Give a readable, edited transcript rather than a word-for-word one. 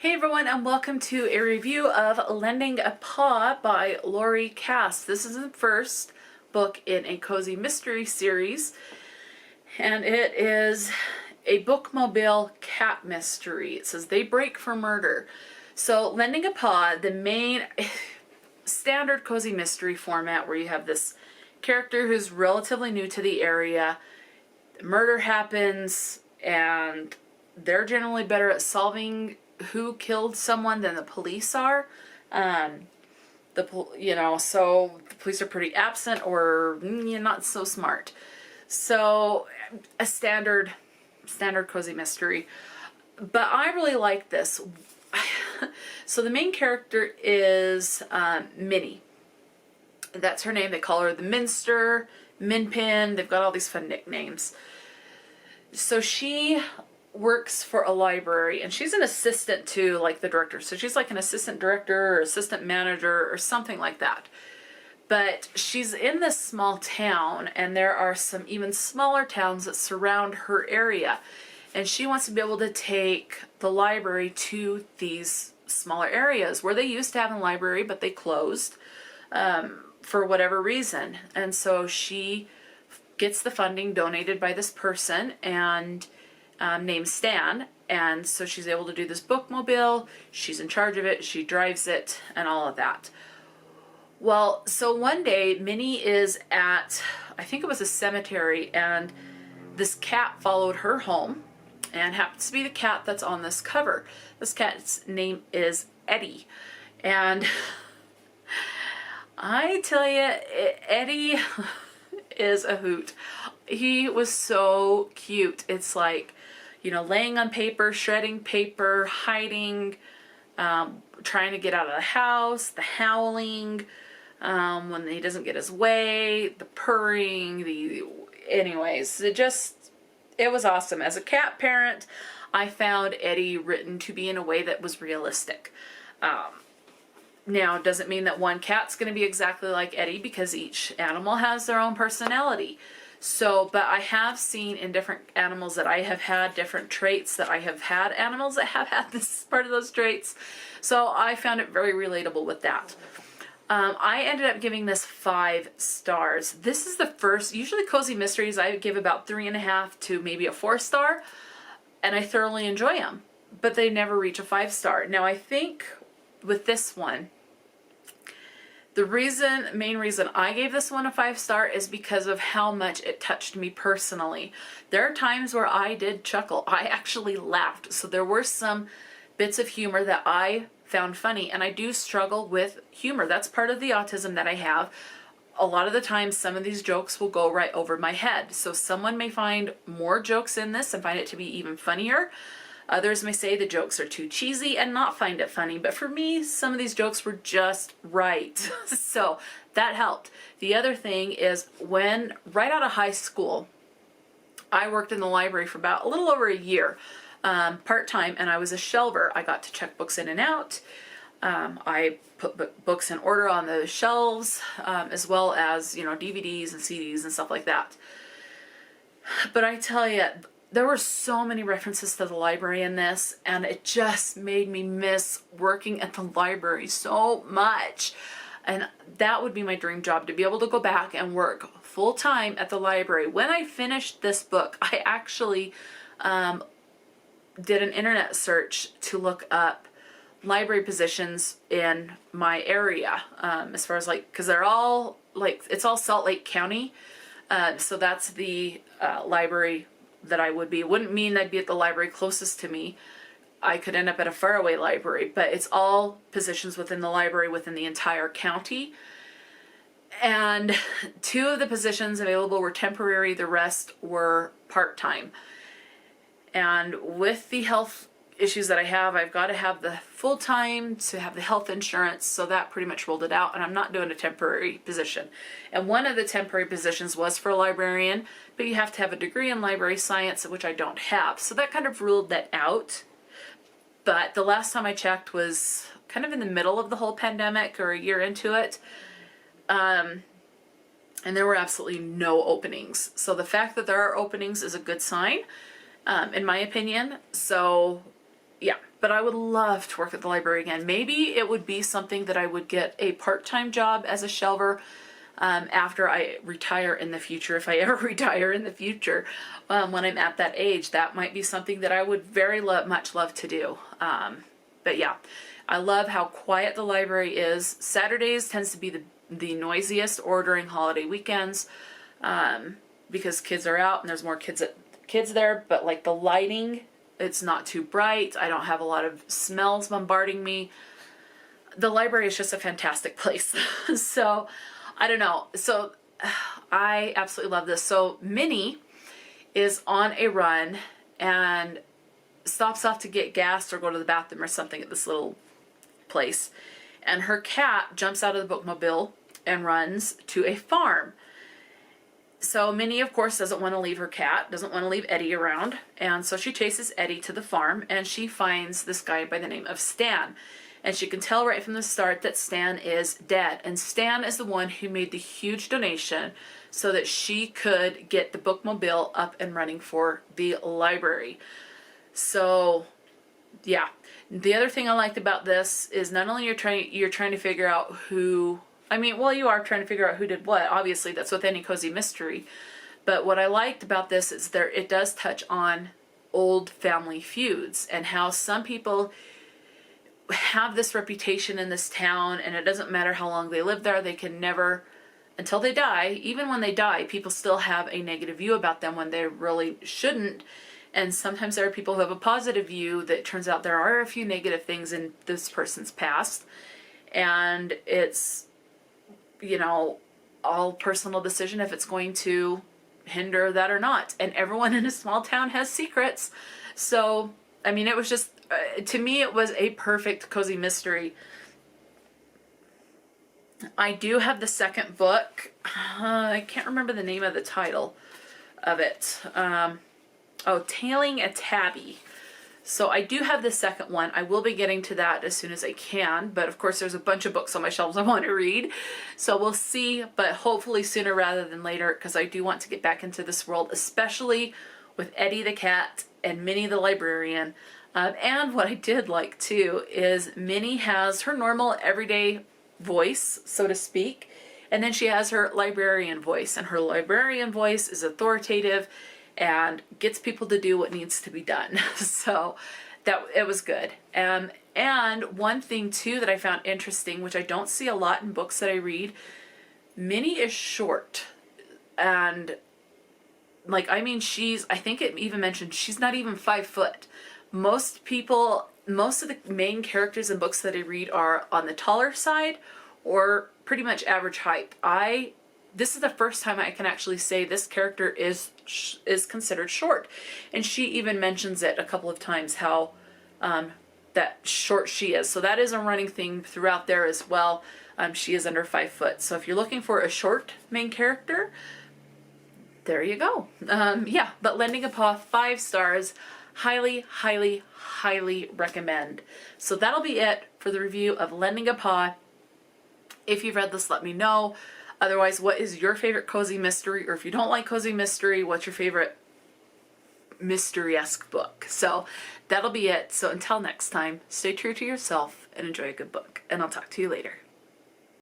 Hey everyone, and welcome to a review of Lending a Paw by Laurie Cass. This is the first book in a cozy mystery series, and it is A Bookmobile Cat Mystery. It says they break for murder. So Lending a Paw, the main standard cozy mystery format where you have this character who's relatively new to the area, murder happens, and they're generally better at solving who killed someone than the police are. So the police are pretty absent or not so smart. So a standard cozy mystery. But I really like this. So the main character is Minnie. That's her name. They call her the Minster, Minpin. They've got all these fun nicknames. So she works for a library, and she's an assistant to like the director. So she's like an assistant director or assistant manager or something like that. But she's in this small town, and there are some even smaller towns that surround her area. And she wants to be able to take the library to these smaller areas where they used to have a library, but they closed for whatever reason. And so she gets the funding donated by this person and named Stan, and so she's able to do this bookmobile. She's in charge of it, she drives it, and all of that. Well, so one day Minnie is at, I think it was a cemetery, and this cat followed her home, and happens to be the cat that's on this cover. This cat's name is Eddie, and I tell you, Eddie is a hoot. He was so cute. It's like, laying on paper, shredding paper, hiding, trying to get out of the house, the howling, when he doesn't get his way, the purring, anyways, it was awesome. As a cat parent, I found Eddie written to be in a way that was realistic. Now, it doesn't mean that one cat's going to be exactly like Eddie, because each animal has their own personality. So, but I have seen in different animals that I have had different traits, that I have had animals that have had this part of those traits. So I found it very relatable with that. I ended up giving this 5 stars. This is the first, usually cozy mysteries I give about 3.5 to maybe a 4-star, and I thoroughly enjoy them, but they never reach a 5-star. Now I think with this one, the main reason I gave this one a 5-star is because of how much it touched me personally. There are times where I did chuckle. I actually laughed. So there were some bits of humor that I found funny, and I do struggle with humor. That's part of the autism that I have. A lot of the times some of these jokes will go right over my head. So someone may find more jokes in this and find it to be even funnier. Others may say the jokes are too cheesy and not find it funny, but for me, some of these jokes were just right. So that helped. The other thing is, when right out of high school, I worked in the library for about a little over a year, part-time, and I was a shelver. I got to check books in and out. I put books in order on the shelves, as well as, DVDs and CDs and stuff like that. But I tell you, there were so many references to the library in this, and it just made me miss working at the library so much. And that would be my dream job, to be able to go back and work full-time at the library. When I finished this book, I actually did an internet search to look up library positions in my area, as far as because they're all it's all Salt Lake County, so that's the library that I would be. It wouldn't mean I'd be at the library closest to me. I could end up at a faraway library, but it's all positions within the library within the entire county. And 2 of the positions available were temporary, the rest were part-time. And with the health issues that I have, I've got to have the full-time to have the health insurance, so that pretty much ruled it out, and I'm not doing a temporary position. And one of the temporary positions was for a librarian, but you have to have a degree in library science, which I don't have, so that kind of ruled that out. But the last time I checked was kind of in the middle of the whole pandemic, or a year into it, and there were absolutely no openings. So the fact that there are openings is a good sign, in my opinion. So yeah, but I would love to work at the library again. Maybe it would be something that I would get a part-time job as a shelver after I retire in the future, if I ever retire in the future, when I'm at that age. That might be something that I would very much love to do. But yeah, I love how quiet the library is. Saturdays tends to be the noisiest, or during holiday weekends, because kids are out and there's more kids there. But like the lighting, it's not too bright. I don't have a lot of smells bombarding me. The library is just a fantastic place. So I don't know. So I absolutely love this. So Minnie is on a run and stops off to get gas or go to the bathroom or something at this little place. And her cat jumps out of the bookmobile and runs to a farm. So Minnie, of course, doesn't want to leave her cat, doesn't want to leave Eddie around. And so she chases Eddie to the farm, and she finds this guy by the name of Stan. And she can tell right from the start that Stan is dead. And Stan is the one who made the huge donation so that she could get the bookmobile up and running for the library. So, yeah. The other thing I liked about this is not only you're trying to figure out who, you are trying to figure out who did what. Obviously, that's with any cozy mystery. But what I liked about this is it does touch on old family feuds and how some people have this reputation in this town, and it doesn't matter how long they live there, they can never, until they die, even when they die, people still have a negative view about them when they really shouldn't. And sometimes there are people who have a positive view that turns out there are a few negative things in this person's past, and it's, all personal decision if it's going to hinder that or not. And everyone in a small town has secrets. So, it was just, to me, it was a perfect cozy mystery. I do have the second book. I can't remember the name of the title of it. Tailing a Tabby. So I do have the second one. I will be getting to that as soon as I can. But of course, there's a bunch of books on my shelves I want to read. So we'll see, but hopefully sooner rather than later, because I do want to get back into this world, especially with Eddie the cat and Minnie the librarian. And what I did like too is Minnie has her normal everyday voice, so to speak, and then she has her librarian voice, and her librarian voice is authoritative and gets people to do what needs to be done. So it was good. And one thing too that I found interesting, which I don't see a lot in books that I read, Minnie is short, and I think it even mentioned she's not even 5 foot. Most of the main characters in books that I read are on the taller side or pretty much average height. This is the first time I can actually say this character is considered short. And she even mentions it a couple of times, how that short she is. So that is a running thing throughout there as well. She is under 5 foot. So if you're looking for a short main character, there you go. But Lending a Paw, 5 stars. Highly, highly, highly recommend. So that'll be it for the review of Lending a Paw. If you've read this, let me know. Otherwise, what is your favorite cozy mystery? Or if you don't like cozy mystery, what's your favorite mystery-esque book? So that'll be it. So until next time, stay true to yourself and enjoy a good book. And I'll talk to you later.